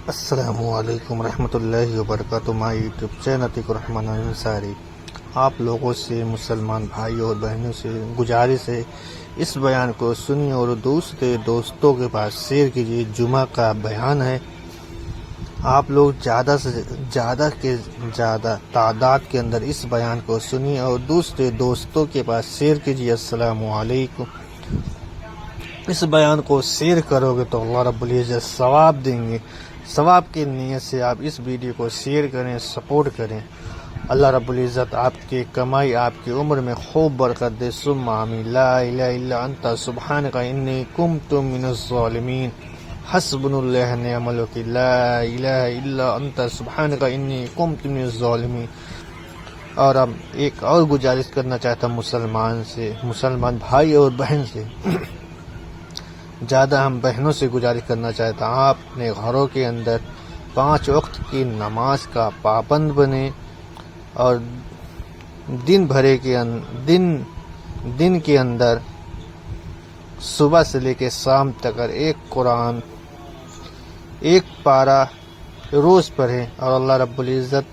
السلام علیکم ورحمۃ اللہ وبرکاتہ. مائی یوٹیوب چینل عتیق الرحمن انصاری. آپ لوگوں سے مسلمان بھائیوں اور بہنوں سے گزارش ہے اس بیان کو سنیے اور دوسرے دوستوں کے پاس شیئر کیجیے. جمعہ کا بیان ہے. آپ لوگ زیادہ سے زیادہ تعداد کے اندر اس بیان کو سنیے اور دوسرے دوستوں کے پاس شیئر کیجیے. السلام علیکم. اس بیان کو شیئر کرو گے تو اللہ رب العزت ثواب دیں گے. ثواب کی نیت سے آپ اس ویڈیو کو شیئر کریں، سپورٹ کریں. اللہ رب العزت آپ کی کمائی، آپ کی عمر میں خوب برکت دے. ثم آمین. لا الہ الا انت سبحانک انی کنت من الظالمین. حسبنا اللہ نعم الوکیل. لا الہ الا انت سبحانک انی کنت من الظالمین. اور اب ایک اور گزارش کرنا چاہتا ہوں مسلمان بھائی اور بہن سے. زیادہ ہم بہنوں سے گزارش کرنا چاہتا ہوں، آپ اپنے گھروں کے اندر 5 وقت کی نماز کا پابند بنیں اور دن کے اندر صبح سے لے کے شام تک ایک قرآن، ایک پارہ روز پڑھیں. اور اللہ رب العزت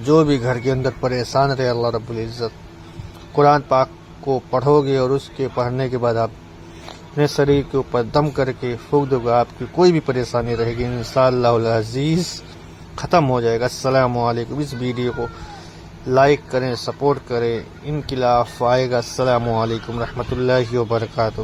جو بھی گھر کے اندر پریشان رہے، اللہ رب العزت قرآن پاک کو پڑھو گے اور اس کے پڑھنے کے بعد آپ اپنے شریر کے اوپر دم کر کے پھونک دو گے، آپ کی کوئی بھی پریشانی رہے گی انشاءاللہ العزیز ختم ہو جائے گا. السلام علیکم. اس ویڈیو کو لائک کریں، سپورٹ کریں، انقلاب آئے گا. السلام علیکم رحمۃ اللہ وبرکاتہ.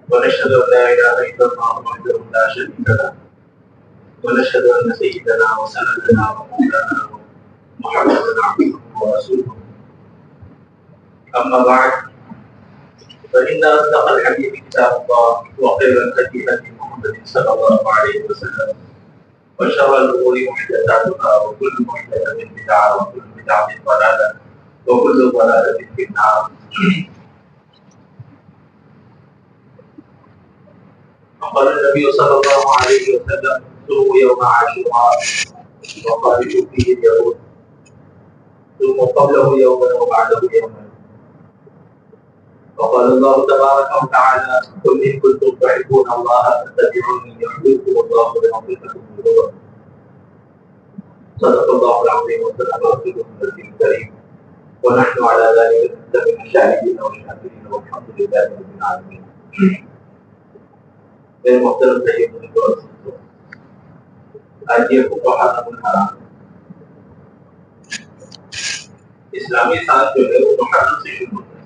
ونشهد ان لا اله الا الله وحده لا شريك له ونشهد ان سيدنا وسندنا ومولانا محمدا عبده ورسوله. اما بعد فان اصدق الحديث كتاب الله وخير الهدي هدي محمد صلى الله عليه وسلم وشر الامور محدثاتها وكل محدثه بدعه وكل بدعه ضلاله وكل ضلاله في النار. وقال النبي صلى الله عليه وسلم صوموا يوم عاشوراء وخالفوا فيه اليهود صوموا قبله يوما وبعده يوما. وقال الله تبارك وتعالى قل ان كنتم تحبون الله فاتبعوني يحببكم الله ويغفر لكم ذنوبكم. صدق الله العظيم وصدق رسوله النبي الكريم ونحن على ذلك من الشاهدين والشاكرين والحمد لله رب العالمين. میرے محترم طیب آج یہ فقہاء الحرام اسلامی سال جو ہے وہ محرم سے شروع ہوتا ہے.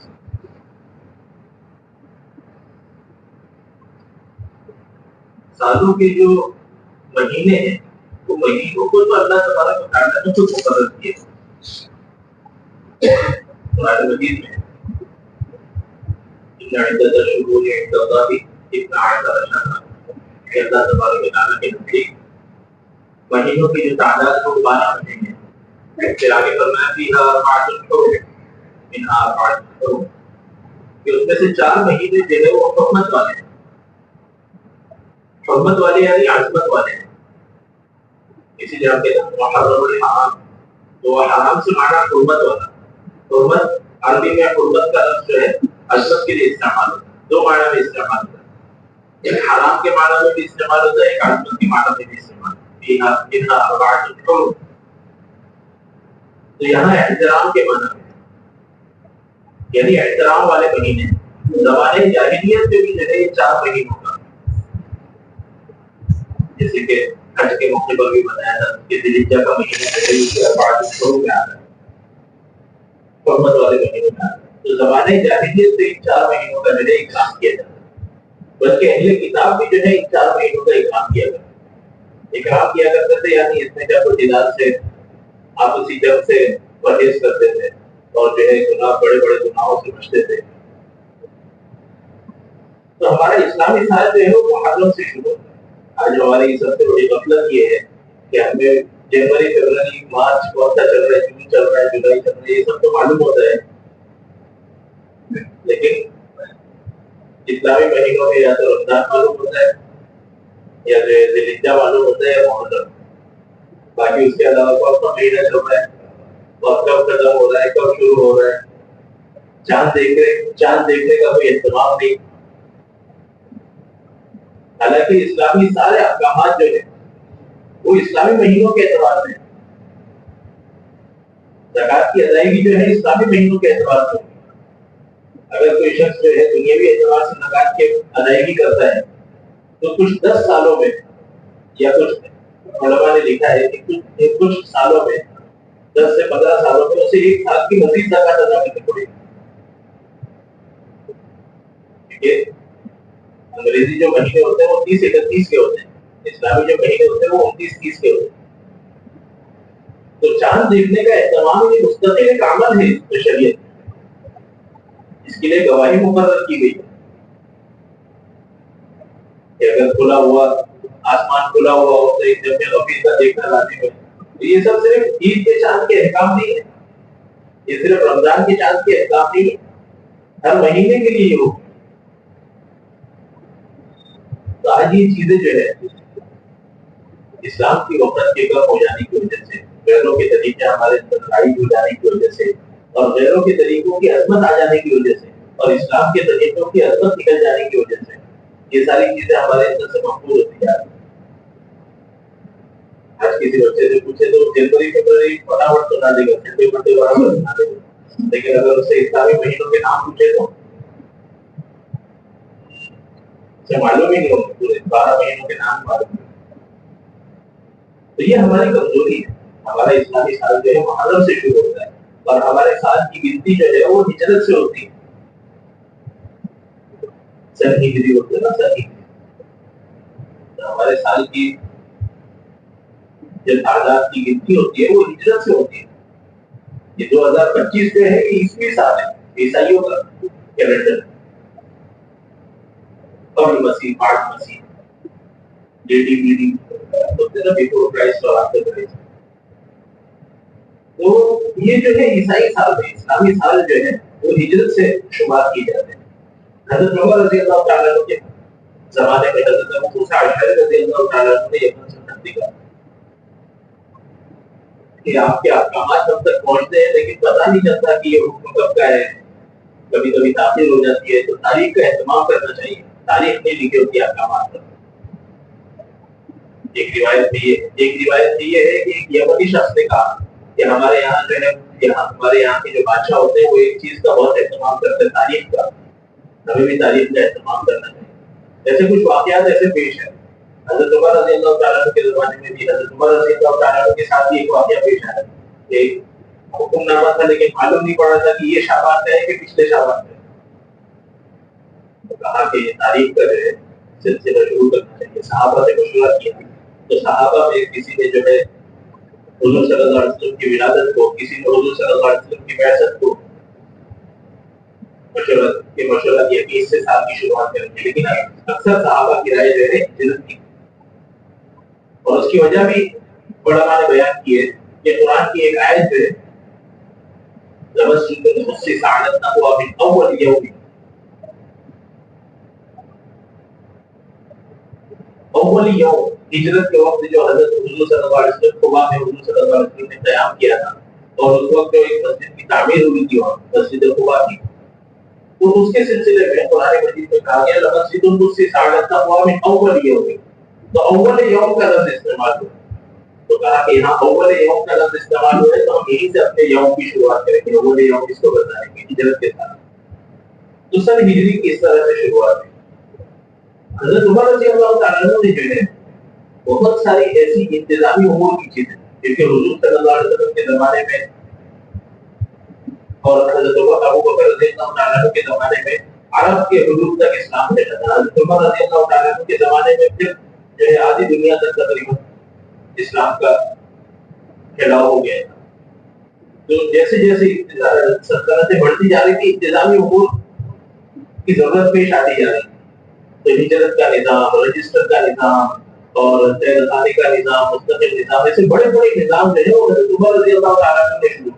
سالوں کے جو مہینے ہیں وہ مہینوں کو تو اللہ تبارک و تعالیٰ نے خود مقرر کیے. قرآن مجید میں ان عدۃ الشہور عند اللہ اثنا عشر شہرا کہ اللہ تبارک و تعالیٰ کے نزدیک مہینوں کی جو تعداد ہے وہ 12 مہینے ہیں. پھر آگے فرمایا فیہا اربعۃ حرم منہا اربعۃ حرم کہ اس میں سے 4 مہینے جو ہے وہ حرمت والے ہیں. حرمت والے یعنی عظمت والے ہیں. اسی لیے ہم کہتے ہیں محرم الحرام. تو حرام سے معنی حرمت والا. حرمت عربی میں حرمت کا لفظ جو ہے عظمت کے لیے استعمال ہوتا ہے. 2 معنی میں استعمال ہوتا ہے. ایک حرام کے معنی میں بھی استعمال ہوتا ہے، ایک عظمت کے معنی میں بھی استعمال ہوتا ہے. فیہا منہا اربعۃ حرم. تو یہاں احترام کے معنی میں یعنی احترام والے مہینے زمانے جاہلیت میں بھی جو ہے 4 مہینوں کا جیسے کہ حج کے موقع پر بھی بتایا تھا کہ ذی الحجہ کا مہینہ جو ہے اس کے 5 شروع میں آتا ہے حرمت والے مہینوں میں آتا ہے تو زمانے جاہلیت سے ان 4 مہینوں کا جو ہے اکرام کیا جاتا ہے بلکہ اہل کتاب بھی جو ہے ان 4 مہینوں کا اکرام کیا کرتے تھے یعنی اس میں جب جدال سے آپسی جنگ سے پرہیز کرتے تھے اور جو ہے گناہ بڑے بڑے گناہوں سے بچتے تھے تو ہمارا اسلامی سال جو ہے وہ محرم سے شروع ہوتا ہے آج ہماری سب سے بڑی غفلت یہ ہے کہ ہمیں جنوری فروری مارچ کون سا چل رہا ہے جون چل رہا ہے جولائی چل رہا ہے یہ سب تو معلوم ہوتا ہے لیکن اسلامی مہینوں میں یا تو رمضان معلوم ہوتا ہے یا جو ہے ذی الحجہ معلوم ہوتا ہے یا محرم باقی اس کے علاوہ کون سا مہینہ چل رہا ہے اور کب ختم ہو رہا ہے کب شروع ہو رہا ہے چاند دیکھنے کا کوئی اہتمام نہیں حالانکہ اسلامی سارے احکامات جو ہے وہ اسلامی مہینوں کے اعتبار سے زکات کی ادائیگی جو ہے اسلامی مہینوں کے اعتبار سے اگر کوئی شخص جو ہے دنیاوی اعتبار سے زکات کی ادائیگی کرتا ہے تو کچھ 10 سالوں میں یا کچھ علماء نے لکھا ہے کہ کچھ سالوں میں 10 سے 15 سالوں میں اسے 1 سال کی مزید زکات ادا کرنی پڑے گی انگریزی جو مہینے ہوتے ہیں وہ 30-31 کے ہوتے ہیں اسلامی جو مہینے ہوتے ہیں وہ 29-30 کے ہوتے ہیں تو چاند دیکھنے کا اہتمام یہ مستقل ایک عمل ہے شریعت اس کے لیے گواہی مقرر کی گئی ہے کہ اگر کھلا ہوا آسمان کھلا ہوا ہو تو ایک جب غفیر کا دیکھنا لازم ہے تو یہ سب صرف عید کے چاند کے احکام نہیں ہے یہ صرف رمضان کے چاند کے احکام نہیں ہے ہر مہینے کے لیے ہو تو آج یہ چیزیں جو ہے اسلام کی غفلت کے کم ہو جانے کی وجہ سے غیروں کے طریقے ہمارے اندر غائب ہو جانے کی وجہ سے اور غیروں کے طریقوں کی عظمت آ جانے کی وجہ سے اور اسلام کے طریقوں کی عظمت نکل جانے کی وجہ سے یہ ساری چیزیں ہمارے اندر سے محفوظ ہوتی جا رہی ہیں آج کسی بچے سے پوچھے تو جنوری فروری فٹافٹ سنا دے گا سپٹمبر برابر سنا دے گا لیکن اگر اس سے اسلامی مہینوں کے نام پوچھے تو اسے معلوم ہی نہیں ہوگا پورے 12 مہینوں کے نام معلوم. تو یہ ہماری کمزوری ہے ہمارا اسلامی سال جو ہے محرم سے شروع ہوتا ہے اور ہمارے سال کی گنتی جو ہے وہ ہجرت سے ہوتی ہے سن ہجری ہوتی ہے نا سن ہجری تو ہمارے سال کی جو تعداد کی گنتی ہوتی ہے وہ ہجرت سے ہوتی ہے یہ 2025 جو ہے یہ عیسوی سال ہے عیسائیوں کا کیلنڈر قبل مسیح بعد مسیح ڈیٹی بیٹی ہوتے ہیں نا بیفور کرائسٹ اور آفٹر کرائسٹ تو یہ جو ہے عیسائی سال ہے اسلامی سال جو ہے وہ ہجرت سے شمار کی جاتے ہیں حضرت عمر رضی اللہ تعالیٰ عنہ کے زمانے میں حضرت ابو موسیٰ اشعری رضی اللہ تعالیٰ عنہ نے یمن سے خط لکھا کہ آپ کے احکامات ہم تک پہنچتے ہیں لیکن پتہ نہیں چلتا کہ یہ حکم کب کا ہے کبھی کبھی تاخیر ہو جاتی ہے تو تاریخ کا اہتمام کرنا چاہیے تاریخ نہیں لکھی ہوتی احکامات پر ایک روایت یہ ہے کہ ایک یمنی شخص نے کہا کہ ہمارے یہاں جو ہے ہمارے یہاں کے جو بادشاہ ہوتے ہیں وہ ایک چیز کا بہت اہتمام کرتے ہیں تاریخ کا ہمیں بھی تاریخ کا اہتمام کرنا چاہیے ایسے کچھ واقعات ایسے پیش ہیں حضرت عمر رضی اللہ تعالیٰ عنہ کے زمانے میں بھی حضرت عمر رضی اللہ تعالیٰ عنہ کے ساتھ بھی ایک واقعہ پیش آیا ایک حکم نامہ تھا لیکن معلوم نہیں پڑا تھا کہ یہ شعبان کا ہے کہ پچھلے شعبان کا ہے تو کہا کہ یہ تاریخ کا جو ہے سلسلہ شروع کرنا چاہیے صحابہ سے مشورہ کیا تو صحابہ میں کسی نے جو ہے حضور صلی اللہ علیہ وسلم کی ولادت کو کسی نے حضور صلی اللہ علیہ وسلم کی بعثت کو مشورہ کیا کہ اس سے سال کی شروعات کریں گے لیکن اکثر صحابہ کی رائے جو ہے ہجرت کی اور اس کی وجہ بھی علماء نے بیان کی ہے کہ قرآن کی ایک آیت جو ہے لمسجد المخصص على التقوى من اول يوم اول یوم ہجرت کے وقت جو حضرت حضور صلی اللہ علیہ وسلم قباء میں حضور صلی اللہ علیہ وسلم نے قیام کیا تھا اور اس وقت جو ایک مسجد کی تعمیر ہوئی تھی وہاں مسجد قباء کی تو اس کے سلسلے میں قرآن مجید میں کہا گیا لمسجد المخصص على التقوى من اول یوم تو اول یوم کا لفظ استعمال ہوا تو کہا کہ یہاں اول یوم کا لفظ استعمال ہوا ہے تو ہم یہیں سے اپنے یوم کی شروعات کریں گے، اول یوم اس کو بتائیں گے ہجرت کے ساتھ. تو سن ہجری کی اس طرح سے شروعات ہے. حضرت عمر رضی اللہ تعالیٰ عنہ نے جو ہے بہت ساری ایسی انتظامی امور کی چیزیں کیونکہ حضور صلی اللہ علیہ وسلم کے زمانے میں اور حضرت ابو بکر رضی اللہ تعالیٰ عنہ کے زمانے میں عرب کے حدود تک اسلام پھیلا تھا. حضرت عمر رضی اللہ تعالیٰ عنہ کے زمانے میں پھر جو ہے آدھی دنیا تک تقریباً اسلام کا پھیلاؤ ہو گیا. تو جیسے جیسے سلطنتیں بڑھتی جا رہی تھی انتظامی امور کی ضرورت پیش آتی جا رہی تھی. تو ہجرت کا نظام، رجسٹر کا نظام اور طے خانے کا نظام، مستقل نظام، ایسے بڑے بڑے نظام جو ہے وہ حضرت عمر رضی اللہ تعالیٰ عنہ نے شروع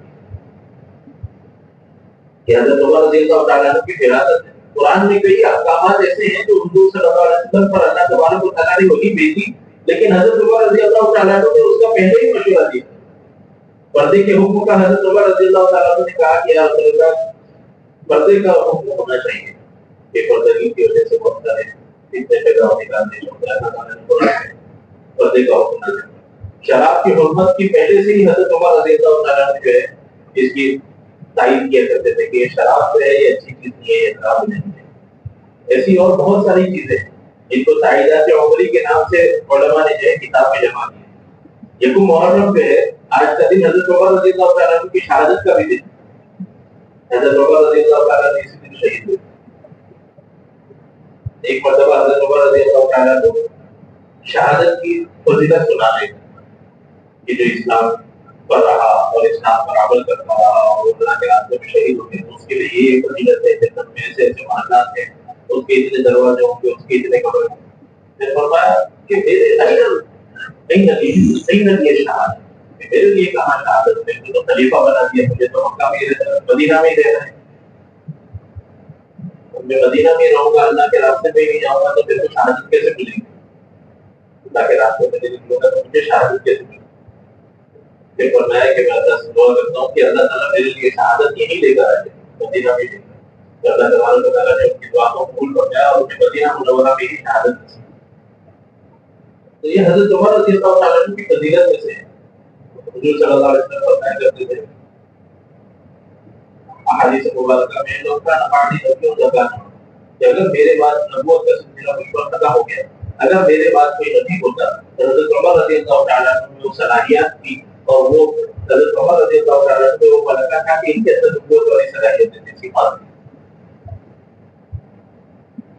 کیا. حضرت عمر رضی اللہ تعالیٰ عنہ کی فراست ہے. قرآن میں کئی احکامات ایسے ہیں جو حضور صلی اللہ علیہ وسلم پر اللہ تبارک و تعالیٰ نے وحی بھیجی لیکن حضرت عمر رضی اللہ تعالیٰ عنہ نے اس کا پہلے ہی مشورہ دیا. پردے کے حکم کا حضرت عمر رضی اللہ تعالیٰ عنہ نے کہا کہ یا رسول اللہ پردے کا حکم ہونا چاہیے کہ پردگی کی وجہ سے بہت سارے فتنے پیدا ہونے کا اندیشہ ہوتا ہے. اللہ تعالیٰ نے قرآن میں پردے کا حکم نہ دیا. شراب کی حرمت کی پہلے سے ہی حضرت عمر رضی اللہ تعالیٰ عنہ جو ہے اس کی تائید کیا کرتے تھے کہ یہ شراب جو ہے یہ اچھی چیز نہیں ہے، یہ خراب نہیں ہے. ایسی اور بہت ساری چیزیں جن کو تائیدات عمری کے نام سے علماء نے جو ہے کتاب میں جمع کی. یکم محرم پہ آج کا دن حضرت عمر رضی اللہ تعالیٰ عنہ کی شہادت کا بھی دن. حضرت عمر رضی اللہ تعالیٰ عنہ اسی دن شہید ہوئے. ایک مرتبہ حضرت عمر رضی اللہ تعالیٰ عنہ شہادت کی فضیلت سنا رہے کہ جو اسلام پر رہا اور اسلام پر عمل کرتا رہا اور اللہ کے راستے میں شہید ہو گئے تو اس کے لیے یہ فضیلت ہے. جنت میں ایسے ایسے محلات ہیں، اس کے اتنے دروازے ہوں گے، اس کے اتنے قبر ہوں گے. میں فرمایا کہ میرے یہ شہادت میرے لیے کہاں شہادت ہے؟ تو خلیفہ بنا دیا مجھے تو مکہ میں مدینہ میں ہی رہنا ہے. میں مدینہ میں رہوں گا، اللہ کے راستے میں نہیں جاؤں گا تو پھر تو شہادت کیسے ملے گی؟ اللہ کے راستے میں نہیں نکلوں گا تو مجھے شہادت کیسے ملے گی؟ پھر فرمایا کہ میں اللہ سے دعا کرتا ہوں کہ اللہ تعالیٰ میرے لیے شہادت یہی لے کر آئے مدینہ میں لے کر. اللہ تبارک و تعالیٰ نے ان کی دعا کو قبول فرمایا اور مجھے مدینہ منورہ میں ہی شہادت نصیب. تو یہ حضرت عمر رضی اللہ تعالیٰ عنہ کی فضیلت میں سے ہے. حضور صلی اللہ علیہ وسلم فرمایا کرتے تھے احادیث مبارکہ میں لوگ کا نباڑی نبیوں زکانا کہ اگر میرے بعد نبوت کا سلسلہ مجھ پر ختم ہو گیا، اگر میرے بعد کوئی نبی ہوتا تو حضرت عمر رضی اللہ تعالیٰ عنہ میں وہ صلاحیات تھی اور وہ حضرت عمر رضی اللہ تعالیٰ عنہ وہ ملکہ تھا کہ ان کے اندر نبوت والی صلاحیتیں تھیں، صفات.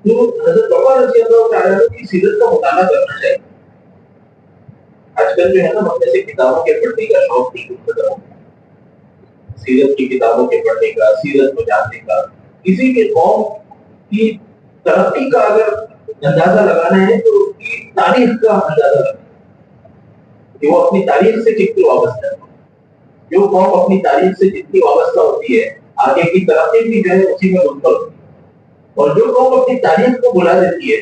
تو حضرت عمر رضی اللہ تعالیٰ عنہ کی سیرت کا مطالعہ کرنا چاہیے. آج کل جو ہے نا ہم جیسے کتابوں کے پڑھنے کا شوق نہیں ختم ہو گیا. سیرت کی کتابوں کے پڑھنے کا، سیرت کو جاننے کا، کسی بھی قوم کی ترقی کا اگر اندازہ لگانا ہے تو اس کی تاریخ کا اندازہ لگانا ہے کہ وہ اپنی تاریخ سے کتنی وابستہ ہے. جو قوم اپنی تاریخ سے جتنی وابستہ ہوتی ہے آگے کی ترقی بھی جو ہے اسی میں منتقل ہوتی ہے. اور جو قوم اپنی تاریخ کو بلا دیتی ہے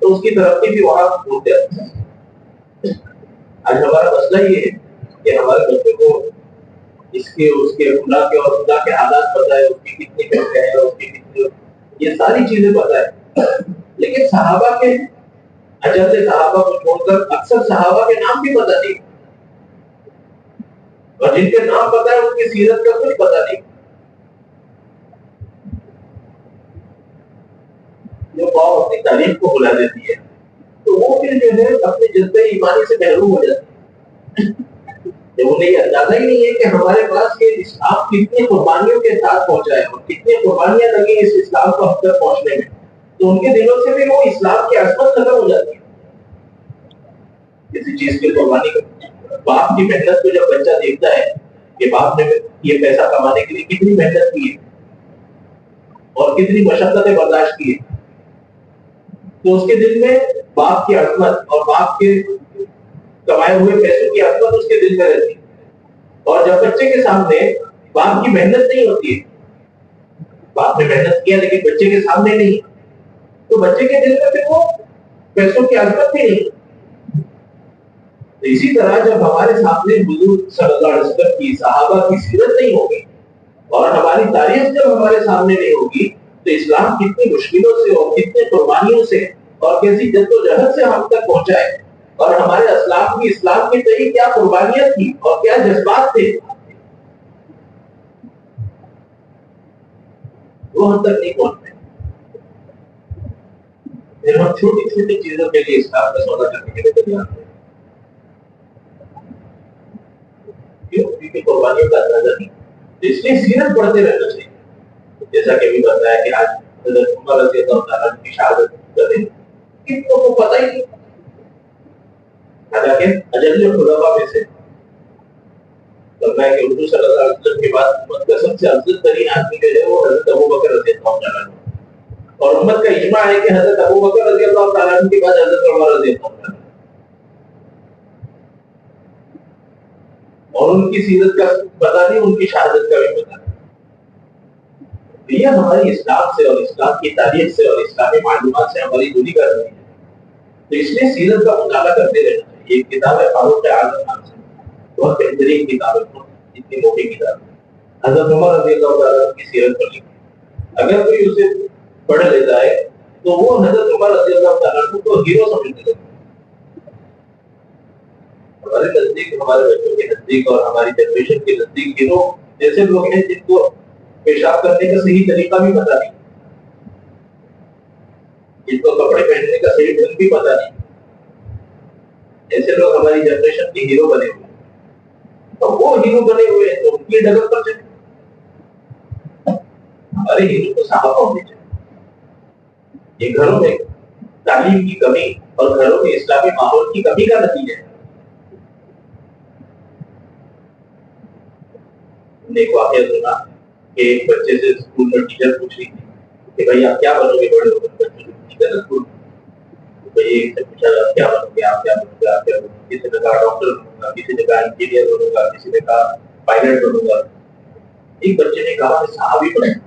تو اس کی ترقی بھی وہاں رک جاتی ہے. آج ہمارا مسئلہ یہ ہے کہ ہمارے بچوں کو اس کے خدا کے اور خدا کے حالات پتہ ہے، اس کی کتنی فکر ہے، اس کی کتنی یہ ساری چیزیں پتہ ہے. لیکن صحابہ کے اجل صحابہ کو چھوڑ کر اکثر صحابہ کے نام بھی پتہ نہیں، اور جن کے نام پتہ ہے ان کی سیرت کا کچھ پتہ نہیں. جو قوم اپنی تاریخ کو بلا دیتی ہے تو وہ پھر جو ہے اپنے جذبے ایمانی سے محروم ہو جاتی ہے. انہیں یہ اندازہ ہی نہیں ہے کہ ہمارے پاس یہ اسلام کتنی قربانیوں کے ساتھ پہنچا ہے اور کتنی قربانیاں لگی اس اسلام کو ہم تک پہنچنے میں. تو ان کے دلوں سے بھی وہ اسلام کی عظمت ختم ہو جاتی ہے. کسی چیز کی قربانی کرتے باپ کی محنت کو جب بچہ دیکھتا ہے کہ باپ نے یہ پیسہ کمانے کے لیے کتنی محنت کی ہے اور کتنی مشقتیں برداشت کی ہے تو اس کے دل میں باپ کی عظمت اور باپ کے کمائے ہوئے پیسوں کی عظمت اس کے دل میں رہتی ہے. اور جب بچے کے سامنے باپ کی محنت نہیں ہوتی ہے، باپ نے محنت کیا لیکن بچے کے سامنے نہیں، تو بچے کے دل میں پھر وہ پیسوں کی عظمت بھی نہیں. اسی طرح جب ہمارے سامنے حضور صلی اللہ علیہ وسلم کی صحابہ کی سیرت نہیں ہوگی اور ہماری تاریخ جب ہمارے سامنے نہیں ہوگی تو اسلام کتنی مشکلوں سے اور کتنے قربانیوں سے اور کیسی جد و جہد سے ہم تک پہنچا ہے اور ہمارے اسلام کے تئیں کیا قربانیاں تھی اور کیا جذبات تھے، وہ ہم تک نہیں پہنچتے. پھر ہم چھوٹی چھوٹی چیزوں کے لیے اسلام کا سودا کرنے کے لیے تیار ہیں. کیوں؟ کیونکہ قربانیوں کا اندازہ نہیں. اس لیے سیرت پڑھتے رہنا چاہیے. جیسا کہ ابھی بتایا کہ آج حضرت عمر رضی اللہ تعالیٰ کی شہادت کریں، کتنوں کو پتہ ہی نہیں. حالانکہ اجل خلفاء میں سے فرمایا کہ حضور صلی اللہ علیہ وسلم کے بعد امت کا سب سے افضل ترین آدمی جو ہے وہ حضرت ابوبکر رضی اللہ تعالیٰ عنہ. اور امت کا اجماع ہے کہ حضرت ابوبکر رضی اللہ تعالیٰ عنہ کے بعد حضرت عمر رضی اللہ تعالیٰ عنہ. اور ان کی سیرت کا پتہ نہیں، ان کی شہادت کا بھی پتہ نہیں. یہ ہماری اسلام سے اور اسلام کی تاریخ سے اور اسلامی معلومات سے ہماری دوری کر رہی ہے. تو اس لیے سیرت کا مطالعہ کرتے رہنا چاہیے. ایک کتاب ہے فاروق اعظم نام سے، بہت بہترین کتاب ہے، اتنی موٹی کتاب ہے. حضرت عمر رضی اللہ تعالیٰ عنہ کی سیرت پر لکھی. اگر کوئی اسے پڑھ لیتا ہے تو وہ حضرت عمر رضی اللہ تعالیٰ عنہ کو ہیرو سمجھنے لگتا ہے. ہمارے نزدیک، ہمارے بچوں کے نزدیک اور ہماری جنریشن کے نزدیک ہیرو ایسے لوگ ہیں جن کو پیشاب کرنے کا صحیح طریقہ بھی پتہ نہیں، جن کو کپڑے پہننے کا صحیح ڈھنگ بھی پتہ نہیں. ایسے لوگ ہماری جنریشن کے ہیرو بنے ہوئے ہیں. اور وہ ہیرو بنے ہوئے ہیں تو ان کی ڈگر پر چلے. ہمارے ہیرو کو صحابہ ہونے چاہیے. یہ گھروں میں تعلیم کی کمی اور گھروں میں اسلامی ماحول کی کمی کا نتیجہ ہے. ایک واقعہ سنا کہ ایک بچے سے اسکول میں ٹیچر پوچھ رہی تھی کہ بھائی آپ کیا بنو گے بڑے ہو کر. بچوں نے ٹیچر اسکول بھائی سے پوچھا آپ کیا بنو گے، آپ کیا بنو گے، آپ کیا بنو گے. کسی نے کہا ڈاکٹر بنوں گا، کسی نے کہا انجینئر بنوں گا، کسی نے کہا پائلٹ بنوں گا. ایک بچے نے کہا میں صحابی بنوں گا.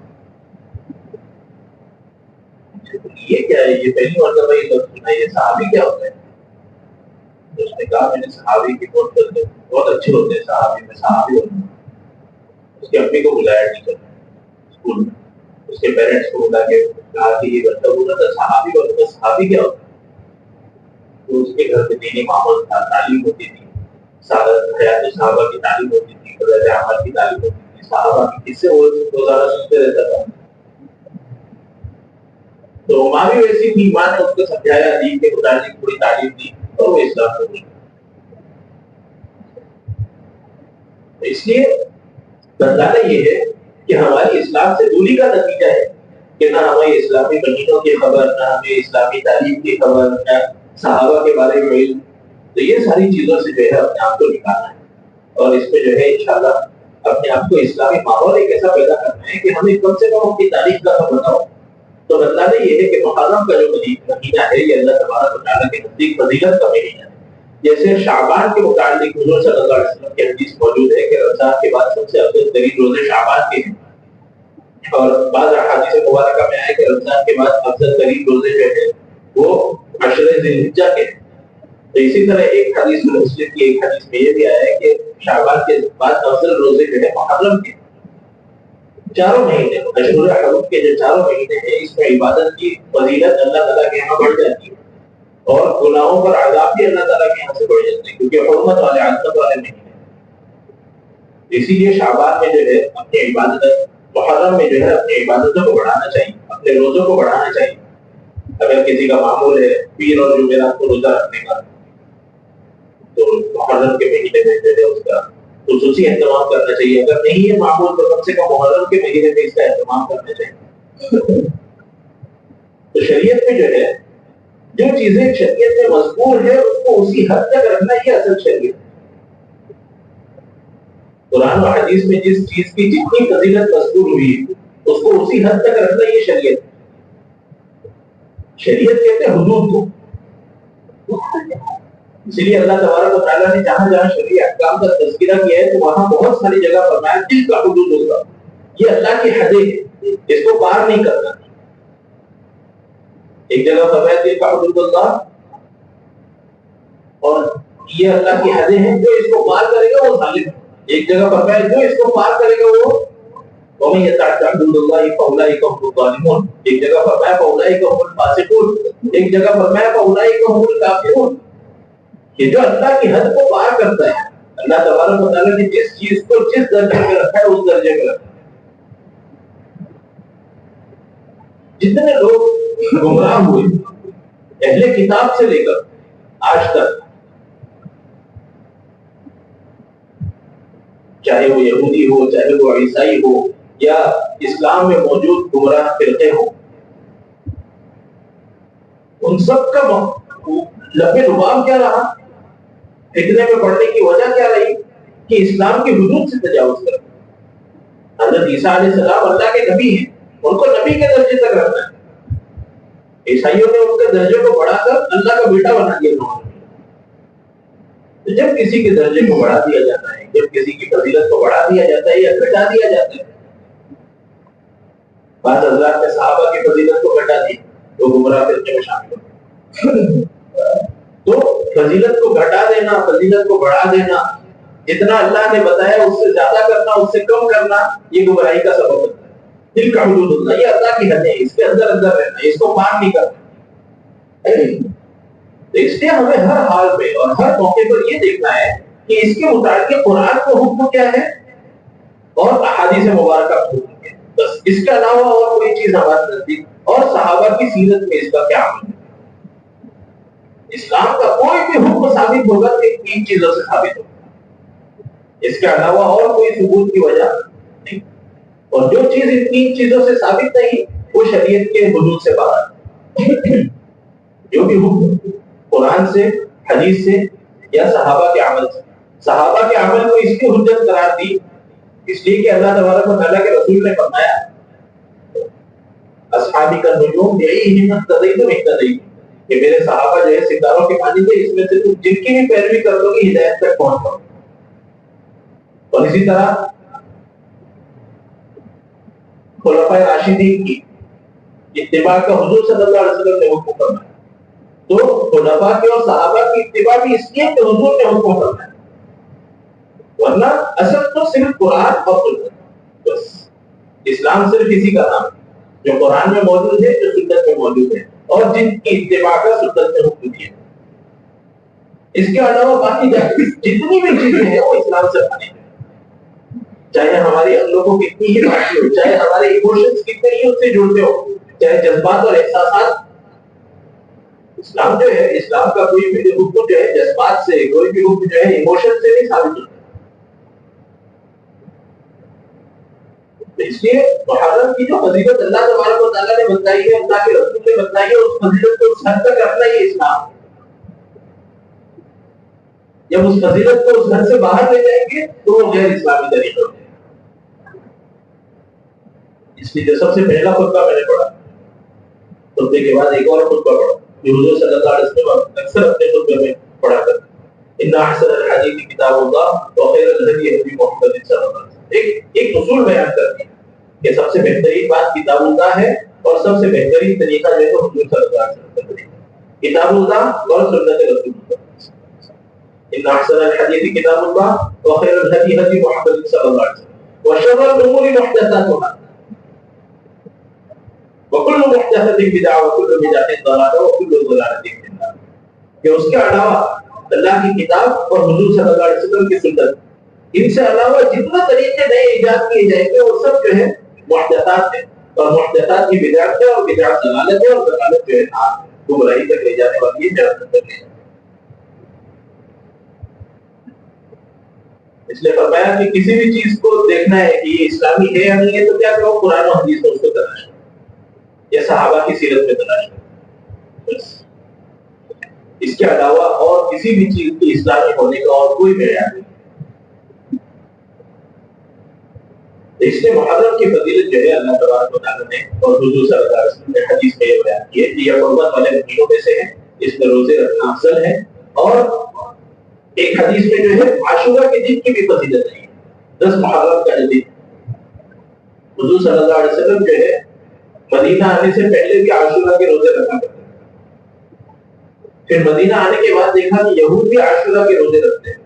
یہ کیا ہے؟ یہ پہلی مرتبہ یہ لفظ سنا. یہ صحابی کیا ہوتا ہے؟ اس نے کہا میں نے صحابی کی بہت اچھے ہوتے ہیں، صحابی میں صحابی ہوتا ہوں. اس کی امی کو بلایا ٹیچر اسکول میں، اس کے پیرنٹس کو بلا کے کہا کہ یہ بچہ بولا تھا صحابی بنوں گا. صحابی کیا ہوتا ہے؟ تو اس کے گھر میں دینی ماحول تھا، تعلیم ہوتی تھی، حیات صحابہ کی تعلیم ہوتی تھی، فضائل اعمال کی تعلیم ہوتی تھی، صحابہ کی کس سے وہ روزانہ سنتے رہتا تھا. تو ماں بھی ویسی تھی، ماں نے اس کو سمجھایا، دین کے متعلق پوری تعلیم دی اور وہ اسلام کو دی. اس لیے بتانا یہ ہے کہ ہماری اسلام سے دوری کا نتیجہ ہے کہ نہ ہمیں اسلامی مہینوں کی خبر، نہ ہمیں اسلامی تعلیم کی خبر، نہ صحابہ کے بارے میں علم. تو یہ ساری چیزوں سے جو ہے اپنے آپ کو نکالنا ہے اور اس میں جو ہے انشاءاللہ اپنے آپ کو اسلامی ماحول ایک ایسا پیدا کرنا ہے کہ ہمیں کم سے کم اپنی تاریخ کا بتاؤ. تو بتانا یہ ہے کہ محرم کا جو مہینہ ہے یہ اللہ تبارک و تعالیٰ کے نزدیک فضیلت کا مہینہ ہے. جیسے شعبان کے متعلق حضور صلی اللہ علیہ وسلم کی حدیث موجود ہے کہ رمضان کے بعد سب سے افضل ترین روزے شعبان کے ہیں. اور بعض احادیث مبارکہ میں آئے کہ رمضان کے بعد افضل ترین روزے جو ہیں وہ عشر ذی الحجہ کے ہیں. تو اسی طرح ایک حدیث مسلم کی ایک حدیث میں یہ بھی آیا ہے کہ شعبان کے بعد افضل روزے جو ہیں محرم کے. چاروں مہینے اشہر حرم کے جو چاروں مہینے ہیں اس میں عبادت کی فضیلت اللہ تعالیٰ کے یہاں بڑھ جاتی ہے اور گناہوں پر عذاب بھی اللہ تعالیٰ کے یہاں سے بڑھ جاتے ہیں کیونکہ حرمت والے عظمت والے مہینے. اسی لیے شعبان میں جو ہے اپنی عبادت، محرم میں جو ہے اپنی عبادتوں کو بڑھانا چاہیے، اپنے روزوں کو بڑھانا چاہیے. اگر کسی کا معمول ہے پیر اور جمعرات کو روزہ رکھنے کا تو محرم کے مہینے میں جو ہے اس کا خصوصی اہتمام کرنا چاہیے. اگر نہیں ہے معمول تو کم سے کم محرم کے مہینے میں اس کا اہتمام کرنا چاہیے. تو شریعت میں جو ہے جو چیزیں شریعت میں مذکور ہے اس کو اسی حد تک رکھنا یہ اصل شریعت. قرآن و حدیث میں جس چیز کی جتنی فضیلت مذکور ہوئی اس کو اسی حد تک رکھنا یہ شریعت. شریعت کہتے ہیں حدود کو. اسی لیے اللہ تبارک و تعالیٰ نے جہاں جہاں شرعی احکام کا تذکرہ کیا ہے تو وہاں بہت ساری جگہ فرمایا جس کا حدود ہوگا یہ اللہ کی حدیں ہیں، اس کو پار نہیں کرنا. ایک جگہ فرمایا دل کا حدود اللہ اور یہ اللہ کی حدیں ہیں، جو اس کو پار کرے گا وہ ظالم ہے. ایک جگہ فرمایا جو اس کو پار کرے گا وہ وَمَن يَتَعَدَّ حُدُودَ اللَّهِ فَأُولَٰئِكَ هُمُ الظَّالِمُونَ. ایک جگہ فرمایا فَأُولَٰئِكَ هُمُ الْفَاسِقُونَ. ایک جگہ فرمایا فَأُولَٰئِكَ هُمُ الْكَافِرُونَ. کہ جو اللہ کی حد کو پار کرتا ہے، اللہ تبارک و تعالیٰ نے جس چیز کو جس درجے میں رکھا ہے اس درجے میں رکھا ہے. جتنے لوگ گمراہ ہوئے اہل کتاب سے لے کر آج تک، چاہے وہ یہودی ہو، چاہے وہ عیسائی ہو، یا اسلام میں موجود گمراہ فرقے ہوں، ان سب کا لبے لباب کیا رہا، فتنے میں پڑنے کی وجہ کیا رہی کہ اسلام کی حدود سے تجاوز کر. حضرت عیسیٰ علیہ السلام اللہ کے نبی ہیں، ان کو نبی کے درجے تک رکھنا ہے. عیسائیوں نے ان کے درجے کو بڑھا کر اللہ کا بیٹا بنا دیا. تو جب کسی کے درجے کو بڑھا دیا جاتا ہے، جب کسی کی فضیلت کو بڑھا دیا جاتا ہے یا گھٹا دیا جاتا ہے، بعض حضرات نے صحابہ کی فضیلت کو گھٹا دی تو گمراہ فرقے میں شامل ہو. تو فضیلت کو گھٹا دینا، فضیلت کو بڑھا دینا، جتنا اللہ نے بتایا اس سے زیادہ کرنا، اس سے کم کرنا، یہ گمراہی کا سبب ہوتا ہے. دل کا حدود اللہ، یہ اللہ کی حد ہے، اس کے اندر اندر رہنا، اس کو پار نہیں کرنا. تو اس لیے ہمیں ہر حال میں اور ہر موقع پر یہ دیکھنا ہے کہ اس کے متعلق قرآن کا حکم کیا ہے اور احادیث مبارکہ کا حکم کیا ہے. بس اس کے علاوہ اور کوئی چیز ہمارے نزدیک، اور صحابہ کی سیرت میں اس کا کیا عمل ہے. اسلام کا کوئی بھی حکم ثابت ہوگا کہ تین چیزوں سے ثابت ہوگا، اس کے علاوہ اور کوئی ثبوت کی وجہ نہیں. اور جو چیز ان تین چیزوں سے ثابت نہیں وہ شریعت کے حدود سے باہر. جو بھی حکم قرآن سے، حدیث سے یا صحابہ کے عمل سے. صحابہ کے عمل کو اس کی حجت قرار دی اس لیے کہ اللہ تبارک و تعالیٰ کے رسول نے فرمایا اصحابی کا نجوم یہی ہمت تدیتم اہتدیتم، کہ میرے صحابہ جو ہے ستاروں کے مانند تھے، اس میں سے تم جن کی بھی پیروی کر لو گی ہدایت تک پہنچ جاؤ. اور اسی طرح خلفائے راشدین کی اتباع کا حضور صلی اللہ علیہ وسلم نے حکم فرمایا. تو خلفاء کی اور صحابہ کی اتباع بھی اس لیے کہ حضور نے حکم فرمایا، ورنہ اصل تو صرف قرآن اور سنت. بس اسلام صرف اسی کا نام ہے جو قرآن میں موجود ہے، جو سنت میں موجود ہے، اور جن کی اتباع کا سنت نے حکم دیا. اس کے علاوہ باقی جتنی بھی چیزیں ہیں وہ اسلام سے بنی ہیں، چاہے ہماری عقلوں کو کتنی ہی بھاری ہو، چاہے ہمارے ایموشنز کتنے ہی اس سے جڑتے ہو، چاہے جذبات اور احساسات. اسلام جو ہے، اسلام کا کوئی بھی حکم جو ہے جذبات سے، کوئی بھی حکم جو ہے ایموشن سے نہیں ثابت ہوتا. اس لیے محرم کی جو فضیلت اللہ تبارک و تعالیٰ نے بتائی ہے، اللہ کے رسول نے بتائی ہے، اس فضیلت کو اس حد تک رکھنا ہی اسلام. جب اس فضیلت کو اس حد سے باہر لے جائیں گے تو وہ غیر اسلامی طریقہ ہو جائے گا. اس لیے جو سب سے پہلا خطبہ میں نے پڑھا، خطبے کے بعد ایک اور خطبہ پڑھا جو حضور صلی اللہ علیہ وسلم اکثر اپنے خطبے میں پڑھا کرتے ہیں، ان احسن الحدیث کتاب اللہ وخیر الہدی ہدی محمد صلی اللہ علیہ وسلم. ایک اصول بیان کرتی ہے کہ سب سے بہترین بات کتاب اللہ ہے، اور سب سے بہترین طریقہ جو ہے وہ حضور صلی اللہ علیہ وسلم کا طریقہ، کتاب اللہ اور سنت رسول اللہ. ان احسن الحدیث کتاب اللہ وخیر الہدی ہدی محمد صلی اللہ علیہ وسلم وشر الامور محدثاتها وكل محدثة بدعة وكل بدعة ضلالة وكل ضلالة في النار. کہ اس کے علاوہ اللہ کی کتاب اور حضور صلی اللہ علیہ وسلم کی سنت، ان سے علاوہ جتنا طریقے نئے ایجاد کیے جائیں گے وہ سب جو ہے محدثات ہیں، اور محدثات کی بدعت ہے، اور بدعت ضلالت ہے، اور ضلالت جو ہے گمراہی تک لے جانے والی ہے، جہنم تک لے جانے. اس لیے فرمایا کہ کسی بھی چیز کو دیکھنا ہے کہ یہ اسلامی ہے یا نہیں ہے تو کیا کرو، قرآن و حدیث میں اس کو تلاش کرو یا صحابہ کی سیرت میں تلاش کرو. بس اس کے علاوہ اور کسی بھی چیز کی اسلامی ہونے کا اور کوئی معیار نہیں. اس لیے محرم کی فضیلت جو ہے اللہ تبارک و تعالیٰ نے اور حضور صلی اللہ علیہ وسلم نے حدیث میں یہ بیان کی ہے کہ یہ قربت والے مہینوں میں سے ہے، اس میں روزے رکھنا افضل ہے. اور ایک حدیث میں جو ہے عاشورہ کے دن کی بھی فضیلت ہے. 10 محرم کا دن حضور صلی اللہ علیہ وسلم جو ہے مدینہ آنے سے پہلے بھی عاشورہ کے روزے رکھا کرتے ہیں. پھر مدینہ آنے کے بعد دیکھا کہ یہود بھی عاشورہ کے روزے رکھتے ہیں.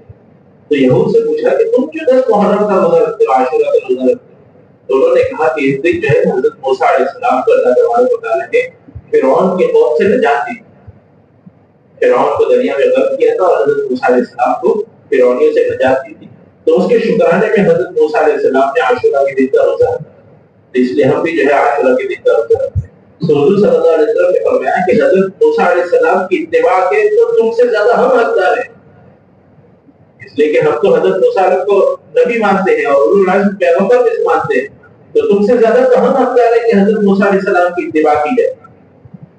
تو یہود سے پوچھا کہ تم کیوں 10 محرم کا روزہ رکھتے ہو، عاشورہ کا روزہ رکھتے ہو؟ تو انہوں نے کہا کہ اس دن جو ہے حضرت موسیٰ علیہ السلام کو اللہ تبارک و تعالیٰ نے فرعون کے خوف سے نجات دی. فرعون کو دریا میں غرق کیا تھا اور حضرت موسیٰ علیہ السلام کو فرعونیوں سے نجات دی تھی. تو اس کے شکرانے میں حضرت موسیٰ علیہ السلام نے عاشورہ کے دن کا روزہ رکھا. اس لیے ہم بھی جو ہے عاشورہ کے دن کا روزہ رکھتے ہیں. حضور صلی اللہ علیہ وسلم نے فرمایا کہ حضرت موسیٰ علیہ السلام کی اتباع کے تو تم سے زیادہ ہم حقدار ہیں. اس لیے کہ ہم تو حضرت موسیٰ علیہ کو نبی مانتے ہیں اور اولو العزم پیغمبر بھی مانتے ہیں. تو تم سے زیادہ تو ہم حقدار ہیں کہ حضرت موسیٰ علیہ السلام کی اتباع کی جائے.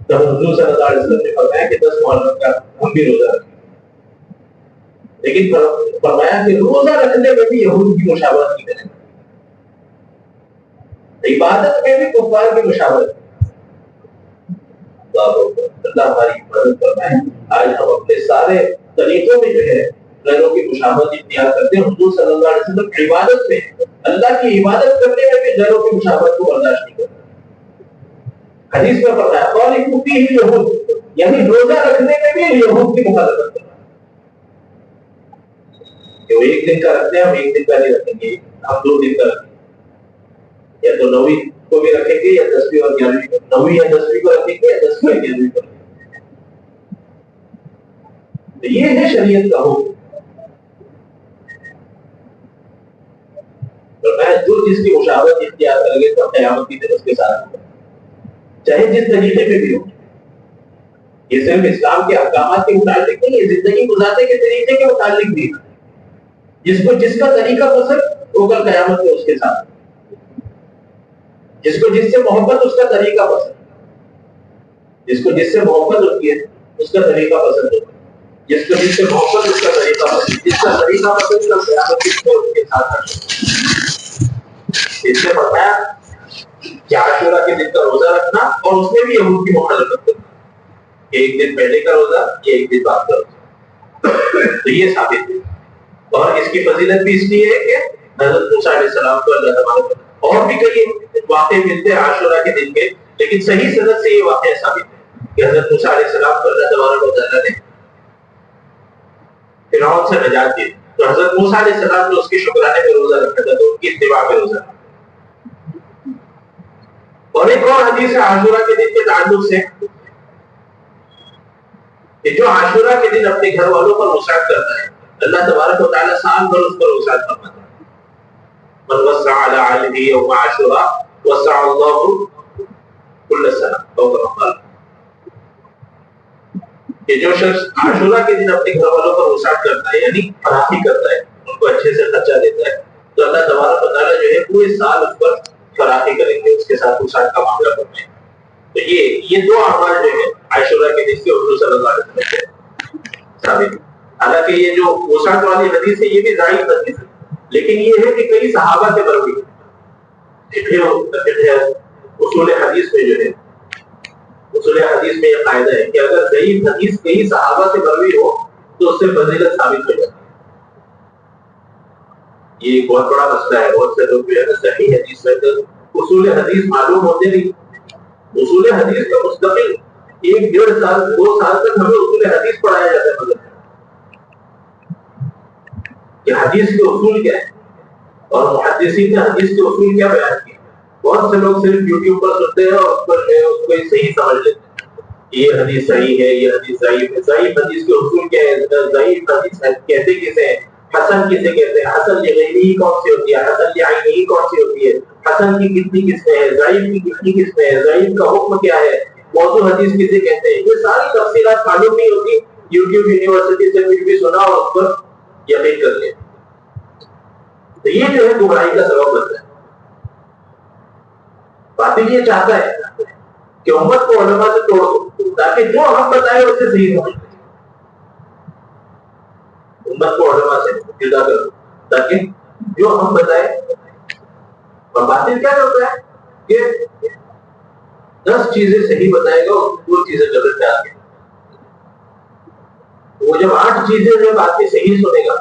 تو حضور صلی اللہ علیہ وسلم نے فرمایا کہ 10 محرم کا ہم بھی روزہ رکھیں. لیکن فرمایا کہ روزہ رکھنے میں بھی یہود کی مشابہت کی کریں, عبادت میں بھی کفار کی مشابہت. اللہ ہماری مدد فرمائے. آج ہم اپنے سارے طریقوں میں جو ہے غیروں کی مشابہت اختیار کرتے ہیں. حضور صلی اللہ علیہ وسلم عبادت میں, اللہ کی عبادت کرنے میں بھی غیروں کی مشابہت کو برداشت نہیں کرتے. حدیث میں فرمایا خالقوا فیہ یہود, یعنی روزہ رکھنے میں بھی یہود کی مخالفت کرتے ہیں کہ وہ ایک دن کا رکھتے ہیں, ہم ایک دن کا نہیں رکھیں گے, ہم 2 دن کا رکھیں گے. یا تو 9ویں کو بھی رکھیں گے یا 10ویں اور 11ویں کو, 9ویں یا 10ویں کو رکھیں گے یا 10ویں اور 11ویں کو رکھیں گے. تو یہ ہے شریعت کا حکم. جو جس کی مشابہت اختیار کرے گے تو قیامت کی دن اس کے ساتھ ہوگا, چاہے جس طریقے میں بھی ہو. یہ صرف اسلام کے احکامات کے متعلق نہیں ہے, زندگی گزارنے کے طریقے کے متعلق بھی. جس کو جس کا طریقہ پسند وہ کل قیامت میں اس کے ساتھ. جس کو جس سے محبت اس کا طریقہ پسند, جس کو جس سے محبت ہوتی ہے اس کا طریقہ پسند ہوتا ہے. جس کو جس سے محبت اس کا طریقہ پسند, جس کا طریقہ پسند کل قیامت اس کے ساتھ. اس سے فرمایا کہ عاشورہ کے دن کا روزہ رکھنا اور اس میں بھی یہود کی مخالفت کرنا, ایک دن پہلے کا روزہ یا ایک دن بعد کا روزہ. تو یہ ثابت ہے. اور اس کی فضیلت بھی اس لیے ہے کہ حضرت موسیٰ علیہ السلام کو اللہ تبارک اور بھی کئی واقعے ملتے ہیں عاشورہ کے دن کے, لیکن صحیح سند سے یہ واقعہ ثابت ہے کہ حضرت موسیٰ علیہ السلام کو اللہ تبارک و تعالیٰ نے فرعون سے نجات دی. تو حضرت موسیٰ علیہ السلام نے اس کے شکرانے میں روزہ رکھا تھا, تو ان کی اتباع میں روزہ رکھا. اور ایک اور حدیث ہے عاشورہ کے دن کے تعلق سے کہ جو عاشورہ کے دن اپنے گھر والوں پر وسعت کرتا ہے اللہ تبارک و تعالیٰ سال بھر اس پر وسعت فرماتا ہے. من وسع علی عالمہ یوم عاشورہ وسع اللہ کل سنہ, او کما قال. کہ جو شخص عاشورہ کے دن اپنے گھر والوں پر وسعت کرتا ہے یعنی فراخی کرتا ہے, ان کو اچھے سے خرچہ دیتا ہے, تو اللہ تبارک و تعالیٰ جو ہے پورے سال اس پر فراخی کریں گے, اس کے ساتھ وسعت کا معاملہ کرتے ہیں. تو یہ 2 اعمال جو ہے عاشورہ کے دن کے حضور صلی اللہ علیہ وسلم سے ثابت ہے. حالانکہ یہ جو وسعت والی حدیث ہے یہ بھی ضعیف حدیث ہے, لیکن یہ ہے کہ کئی صحابہ سے مروی ہے. اصول حدیث میں جو ہے, اصول حدیث میں یہ قاعدہ ہے کہ اگر ضعیف حدیث کئی صحابہ سے مروی ہو تو اس سے فضیلت ثابت ہو جاتی ہے. یہ ایک بہت بڑا مسئلہ ہے. بہت سے لوگ جو ہے صحیح حدیث میں تو اصول حدیث معلوم ہوتے نہیں. اصول حدیث کا مستقل 1-1.5 سال 2 سال تک ہمیں اصول حدیث پڑھایا جاتا ہے, مطلب کہ حدیث کے اصول کیا ہے اور محدثین نے حدیث کے اصول کیا بیان کیے. بہت سے لوگ صرف یوٹیوب پر سنتے ہیں اور اس پر اس کو صحیح سمجھ لیتے ہیں یہ حدیث صحیح ہے, یہ حدیث ضعیف ہے. ضعیف حدیث کے اصول کیا ہے, ضعیف حدیث کہتے کسے ہیں, حسن کسے کہتے ہیں, حسن لغیری کون سی ہوتی ہے, حسن لعینی کون سی ہوتی ہے, حسن کی کتنی قسمیں ہیں, ضعیف کی کتنی قسمیں ہیں, ضعیف کا حکم کیا ہے, موضوع حدیث کسے کہتے ہیں. یہ ساری تفصیلات معلوم نہیں ہوتی. یوٹیوب یونیورسٹی سے کچھ بھی سنا اور اس پر یقین کر لیا. تو یہ جو ہے گمراہی کا سبب بنتا ہے. باطل یہ چاہتا ہے کہ امت کو علماء سے توڑ دو تاکہ جو ہم بتائیں اسے صحیح سمجھ لیں. امت کو علماء سے جدا کر دو تاکہ جو ہم بتائیں. اور باطل کیا کرتا ہے کہ 10 چیزیں صحیح بتائے گا اور 2 چیزیں غلط میں آ گئی. وہ جب 8 چیزیں جب آپ کی صحیح سنے گا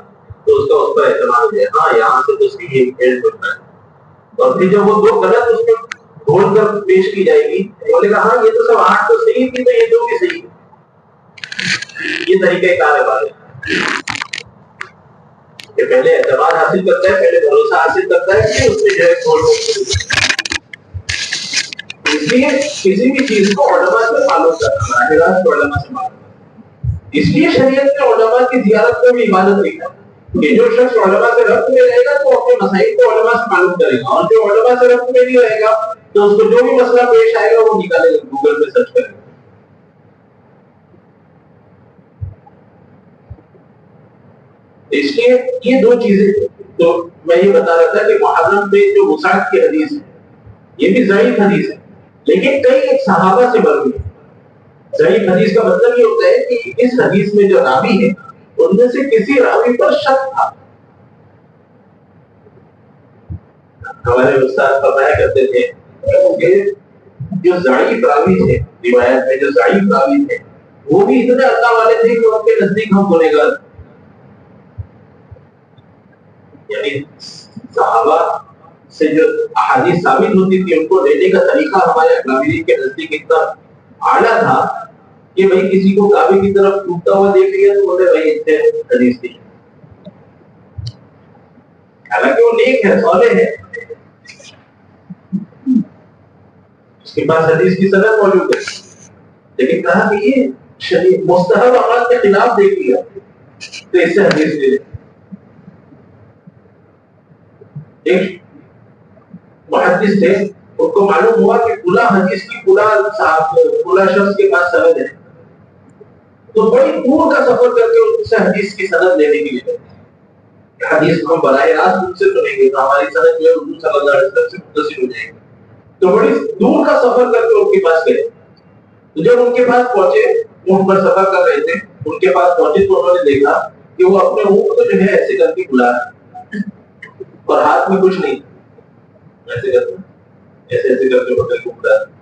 تو اس کا اس پر اعتماد ہے, ہاں یہاں سے تو صحیح کھیل سننا ہے. اور پھر جب وہ 2 غلط اس میں ڈھونڈ کر پیش کی جائے گی بولے گا ہاں یہ تو سب 8 تو صحیح تھی تو یہ 2 بھی صحیح. یہ طریقہ کار ہے بات کہ پہلے اعتماد حاصل کرتا ہے, پہلے بھروسہ حاصل کرتا ہے کہ اس میں جو ہے کھول. اس لیے کسی بھی چیز کو علماء سے معلوم کرنا, علماء سے معلوم. اس لیے شریعت نے علماء کی زیارت کو بھی عبادت لکھا کہ جو شخص علماء سے ربط میں رہے گا تو اپنے مسائل کو علماء سے معلوم کرے گا، اور جو علماء سے ربط میں نہیں رہے گا تو اس کو جو بھی مسئلہ پیش آئے گا وہ نکالے گا، گوگل پہ سرچ کرے گا۔ اس لیے یہ دو چیزیں تو میں یہ بتا رہا تھا کہ محرم میں جو وسعت کی حدیث ہے یہ بھی ضعیف حدیث ہے، لیکن کئی ایک صحابہ سے مروی ہے۔ ضعیف حدیث کا مطلب یہ ہوتا ہے کہ اس حدیث میں جو راوی ہے ان میں سے کسی راوی پر شک تھا۔ ہمارے استاد فرمایا کرتے تھے کہ جو ضعیف راوی تھے روایت میں، جو ضعیف راوی تھے وہ بھی اتنے اللہ والے تھے کہ ان کے نزدیک ہم گنہگار، یعنی صحابہ سے جو احادیث ثابت ہوتی تھی ان کو لینے کا طریقہ ہمارے اکابرین کے نزدیک اتنا اعلیٰ تھا کہ بھائی کسی کو کعبے کی طرف ٹوٹتا ہوا دیکھ لیا تو بولے بھائی اتنے حدیث نہیں، حالانکہ وہ نیک ہے، صالح ہے، اس کے پاس حدیث کی سند موجود ہے، لیکن کہا کہ یہ شریف مستحب اعمال کے خلاف دیکھ لیا تو اس سے حدیث لے لے۔ ایک محدث تھے، ان کو معلوم ہوا کہ فلاں حدیث کی فلاں شخص کے پاس سند ہے، تو بڑی دور کا سفر کر کے ان سے حدیث کی سند لینے کے لیے حدیث کو براہ راست ان سے سنیں گے تو ہماری سند جو ہے حضور صلی اللہ علیہ وسلم سے متصل ہو جائے گی، تو بڑی دور کا سفر کر کے ان کے پاس گئے۔ تو جب ان کے پاس پہنچے، اونٹ پر سفر کر رہے تھے، ان کے پاس پہنچے تو انہوں نے دیکھا کہ وہ اپنے اونٹ کو جو ہے ایسے کر کے بلا رہے اور ہاتھ میں کچھ نہیں، ایسے کرتے ایسے ایسے کر کے ہوٹل کو بلا رہے،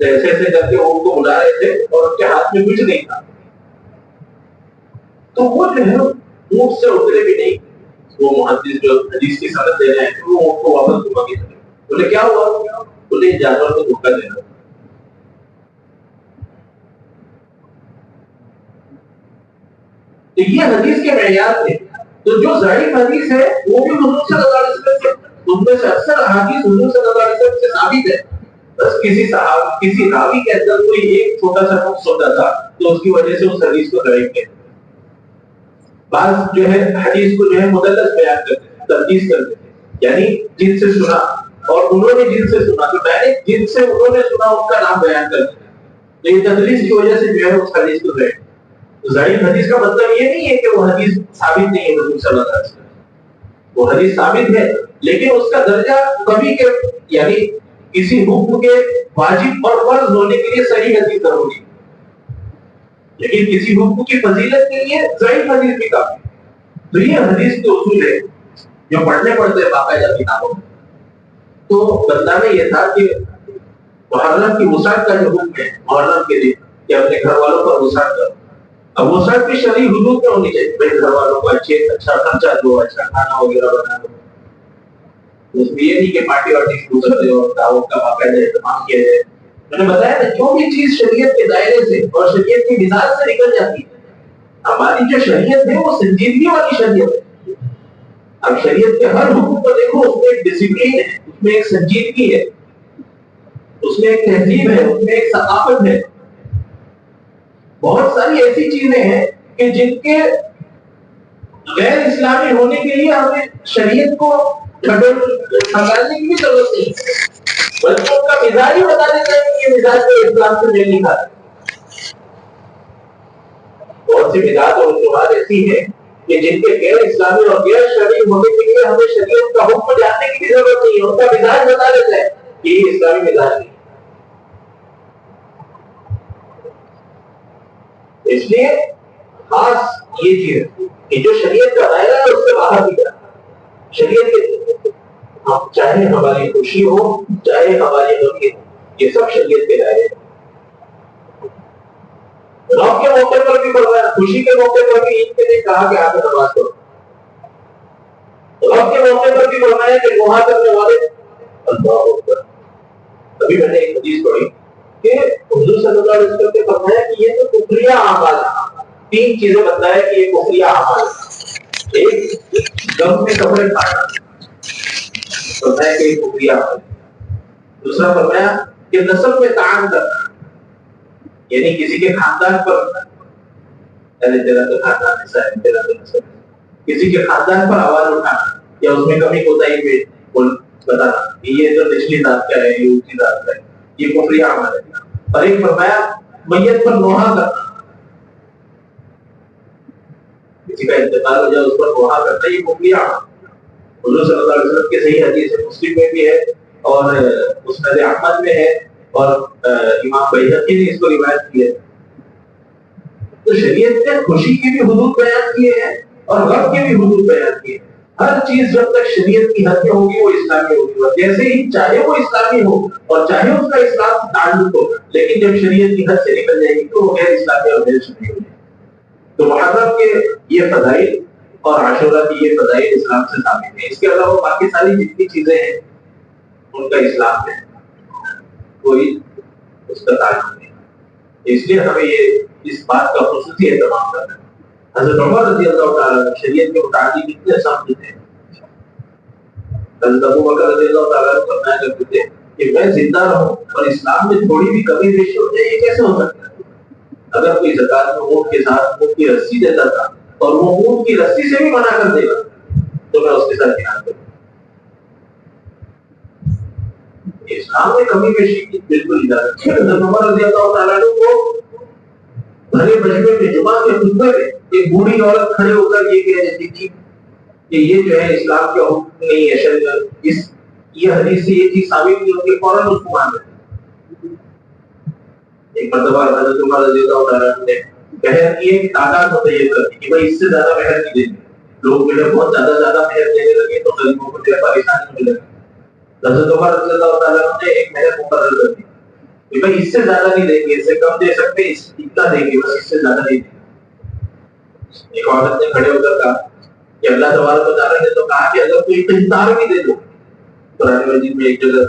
ایسے ایسے کر کے اونٹ کو بلا رہے تھے اور ان کے ہاتھ میں کچھ نہیں تھا۔ تو وہ جو ہے اونٹ سے اترے بھی نہیں، وہ محدث جو حدیث کی سند دے رہے ہیں وہ اونٹ کو واپس گھما کے چلے، بولے کیا ہوا؟ بولے جانور کو دھوکہ دینا۔ تو یہ حدیث کے معیار تھے۔ تو جو ضعیف حدیث ہے وہ بھی حضور صلی اللہ علیہ وسلم سے، ان میں سے اکثر احادیث حضور صلی اللہ علیہ وسلم سے ثابت ہے، بس کسی راوی کے اندر کوئی ایک چھوٹا سا نقص ہوتا تھا تو اس کی وجہ سے اس حدیث کو ضعیف کہتے ہیں۔ بعض جو ہے حدیث کو جو ہے مدلس بیان کرتے ہیں، تدلیس کرتے ہیں، یعنی جن سے سنا اور انہوں نے جن سے سنا تو ڈائریکٹ جن سے انہوں نے سنا ان کا نام بیان کرتے ہیں، لیکن تدلیس کی وجہ سے جو ہے اس حدیث کو ضعیف۔ تو ضعیف حدیث کا مطلب یہ نہیں ہے کہ وہ حدیث ثابت نہیں ہے حضور صلی اللہ علیہ وسلم، وہ حدیث ثابت ہے لیکن اس کا درجہ کبھی کے یعنی کسی حکم کے واجب اور فرض ہونے کے لیے صحیح حدیث ضروری، لیکن کسی حکم کی فضیلت کے لیے ضعیف حدیث بھی کافی۔ تو یہ حدیث کے اصول ہے جو پڑھنے پڑتے ہیں باقاعدہ کتابوں میں۔ تو بتانا یہ تھا کہ محرم کی وسعت کا جو حکم ہے محرم کے لیے کہ اپنے گھر والوں پر وسعت کرو، اب وسعت بھی شرعی حدود میں ہونی چاہیے، بھائی گھر والوں کو اچھا خرچہ دو، اچھا کھانا وغیرہ بنا دو، اس میں یہ نہیں کہ پارٹی وارٹی شروع کر دے اور دعوت کا باقاعدہ اہتمام کیا جائے۔ میں نے بتایا نا جو بھی چیز شریعت کے دائرے سے اور شریعت کی مزاج سے نکل جاتی ہے، ہماری جو شریعت ہے وہ سنجیدگی والی شریعت ہے۔ اب شریعت کے ہر حکم کو دیکھو، اس میں ایک ڈسپلین ہے، اس میں ایک سنجیدگی ہے، اس میں ایک تہذیب ہے، اس میں ایک ثقافت ہے۔ بہت ساری ایسی چیزیں ہیں کہ جن کے غیر اسلامی ہونے کے لیے ہمیں شریعت کو سنبھالنے کی بھی ضرورت نہیں ہے، بلکہ ان کا مزاج ہی بتا دیتا ہے کہ یہ مزاج کو اسلام سے میل نہیں کھاتا۔ بہت سی مزاج اور رسومات ایسی ہیں کہ جن کے غیر اسلامی اور غیر شرعی ہونے کے لیے ہمیں شریعت کا حکم جاننے کی بھی ضرورت نہیں ہے، ان کا مزاج بتا دیتا ہے کہ یہ اسلامی مزاج نہیں۔ اس لیے خاص یہ چیز ہے کہ جو شریعت کا دائرہ ہے اس سے باہر نہیں جاتا۔ شریعت کے چاہے ہماری خوشی ہو چاہے ہماری غمی ہو، یہ سب شریعت کے دائرے ہیں۔ غم کے موقع پر بھی فرمایا، خوشی کے موقع پر بھی عید کے لیے کہا کہ آپ نماز پڑھو، غم کے موقع پر بھی فرمایا کہ دعا کرنے والے اللہ اکبر۔ ابھی میں نے ایک حدیث پڑھی کہ حضور صلی اللہ علیہ وسلم نے فرمایا کہ یہ تو کفریہ اعمال ہے، تین چیزیں بتایا کہ یہ کفریہ اعمال ہے۔ ایک غم میں کپڑے کھانا، فرمایا کہ یہ کفریہ اعمال ہے۔ دوسرا فرمایا کہ نسب میں تعان کرنا، یعنی کسی کے خاندان پر ارے تیرا تو خاندان ایسا ہے، تیرا تو ایسا ہے، کسی کے خاندان پر آواز اٹھانا یا اس میں کمی کوتاہی پہ بتانا کہ یہ تو نچلی ذات کا ہے، یہ اونچی ذات کا ہے، یہ کفری اعمال ہے۔ اور ایک فرمایا میت پر نوحہ کرنا، کسی کا انتقال ہو جائے اس پر نوحہ کرنا، یہ کفری اعمال۔ حضور صلی اللہ علیہ وسلم کی صحیح حدیث مسلم میں بھی ہے اور مسند احمد میں ہے اور امام بیہقی نے اس کو روایت کی ہے۔ تو شریعت نے خوشی کی بھی حدود بیان کیے ہیں اور غم کے بھی حدود بیان کیے ہیں۔ ہر چیز جب تک شریعت کی حد میں ہوگی وہ اسلامی ہوگی، اور جیسے ہی چاہے وہ اسلامی ہو اور چاہے اس کا اسلام سے تعلق ہو، لیکن جب شریعت کی حد سے نکل جائے گی تو وہ غیر اسلامی اور غیر شرعی ہو جائے گی۔ تو محرم کے یہ فضائل اور عاشورہ کی یہ فضائل اسلام سے ثابت ہیں۔ اس کے علاوہ باقی ساری جتنی چیزیں ہیں ان کا اسلام میں کوئی اس کا تعلق نہیں، اس لیے ہمیں یہ اس بات کا خصوصی اہتمام کرنا ہے۔ حضرت عمر رضی اللہ تعالیٰ عنہ شریعت کے متعلق اتنے سخت تھے، حضرت ابو بکر رضی اللہ تعالیٰ عنہ فرمایا کرتے تھے کہ میں زندہ رہوں اور اسلام میں تھوڑی بھی کمی بیشی ہو جائے، یہ کیسے ہو سکتا ہے؟ اگر کوئی زکات میں اونٹ کے ساتھ اونٹ کی رسی دیتا تھا اور وہ اونٹ کی رسی سے بھی منع کر دے گا تو میں اس کے ساتھ جہاد کروں۔ اسلام میں کمی بیشی کی بالکل اجازت ہے۔ حضرت عمر رضی اللہ تعالیٰ عنہ کو بھرے مجمع میں جمعہ کے خطبے میں ایک بوڑھی عورت کھڑے ہو کر یہ کہہ رہی تھی کہ یہ جو ہے اسلام کا حکم نہیں ہے، شریعت اس یہ حدیث سے یہ چیز ثابت نہیں ہوتی، فوراً اس کو مان لیتے۔ ایک مرتبہ حضرت عمر رضی اللہ تعالیٰ عنہ نے مہر کی ایک تعداد متعین کر دی کہ بھائی اس سے زیادہ مہر نہیں دیں گے، لوگ جو ہے بہت زیادہ مہر دینے لگے تو غریبوں کو جو ہے پریشانی ہونے لگی۔ حضرت عمر رضی اللہ تعالیٰ عنہ نے ایک مہر مقرر کر دی کہ بھائی اس سے زیادہ نہیں دیں گے، اس سے کم دے سکتے ہیں، اتنا دیں گے، بس اس سے زیادہ نہیں دیں گے۔ ایک عورت نے کھڑے ہو کر کہا کہ اللہ تبارک و تعالیٰ نے تو کہا کہ اگر کوئی قنطار بھی دے دو، قرآن مجید میں ایک جگہ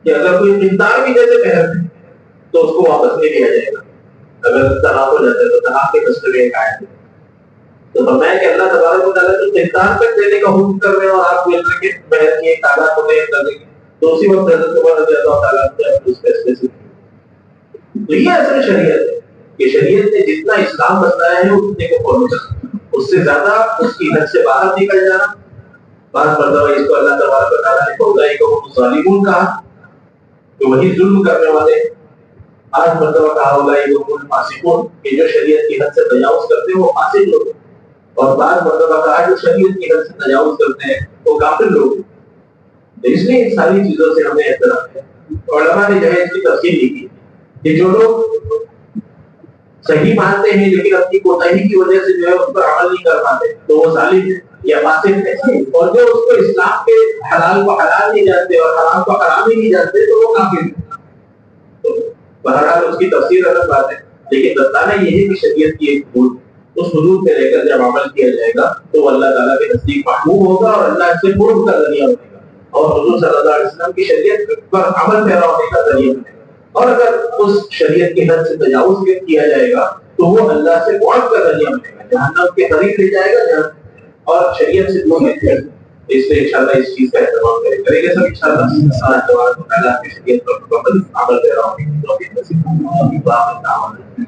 کہ اگر کوئی قنطار بھی دے دے مہر میں تو اس کو واپس نہیں لیا جائے گا، اگر طلاق ہو جاتا ہے تو طلاق کے مسئلے میں ایک آیت ہے۔ تو فرمایا کہ اللہ تبارک و تعالیٰ تو قنطار تک دینے کا حکم کر رہے ہیں اور آپ بول رہے کہ مہر کی ایک تعداد متعین کر دیں گے، تو اسی وقت حضرت عمر رضی اللہ تعالیٰ نے اس فیصلے سے تو یہ اصل شریعت ہے کہ شریعت نے جتنا اسلام بتایا ہے اتنے کو فالو کرنا، اس سے زیادہ اس کی حد سے باہر نکل جانا۔ بعض مرتبہ اس کو اللہ تبارک و تعالیٰ نے اولئک ظالمون کہا کہ وہی ظلم کرنے والے، بعض مرتبہ کہا اولئک فاسقون کہ جو شریعت کی حد سے تجاوز کرتے ہیں وہ فاسق لوگ ہیں، اور بعض مرتبہ کہا جو شریعت کی حد سے تجاوز کرتے ہیں وہ کافر لوگ ہیں۔ اس لیے ان ساری چیزوں سے ہمیں احترام ہے۔ علماء نے جو ہے اس کی تفصیل لکھی کہ جو لوگ صحیح مانتے ہیں لیکن اپنی کوتاہی کی وجہ سے جو ہے اس پر عمل نہیں کر پاتے تو وہ ظالم ہے یا فاسق ہے، اور جو اس کو اسلام کے حلال کو حلال نہیں جانتے اور حرام کو حرام ہی نہیں جانتے تو وہ کافر ہے۔ تو بہرحال اس کی تفسیر الگ بات ہے، لیکن بتانا یہ ہے کہ شریعت کی ایک حدود، اس حدود پہ رہ کر جب عمل کیا جائے گا تو اللہ تعالیٰ کے نزدیک محبوب ہوگا اور اللہ سے قرب کا ذریعہ بنے گا، اور حضور صلی اللہ علیہ وسلم کی شریعت پر عمل پیرا ہونے کا ذریعہ بنے گا۔ اور اگر اس شریعت کی حد سے تجاوز کیا جائے گا تو وہ اللہ سے بعد کا ذریعہ بنے گا، جہنم کے قریب لے جائے گا اور شریعت سے دور لے جائے گا۔ اس لیے انشاءاللہ اس چیز کا اہتمام کریں گے سب انشاءاللہ۔ اللہ تبارک و تعالیٰ کی شریعت پر عمل پیرا ہونے کی توفیق نصیب فرمائے۔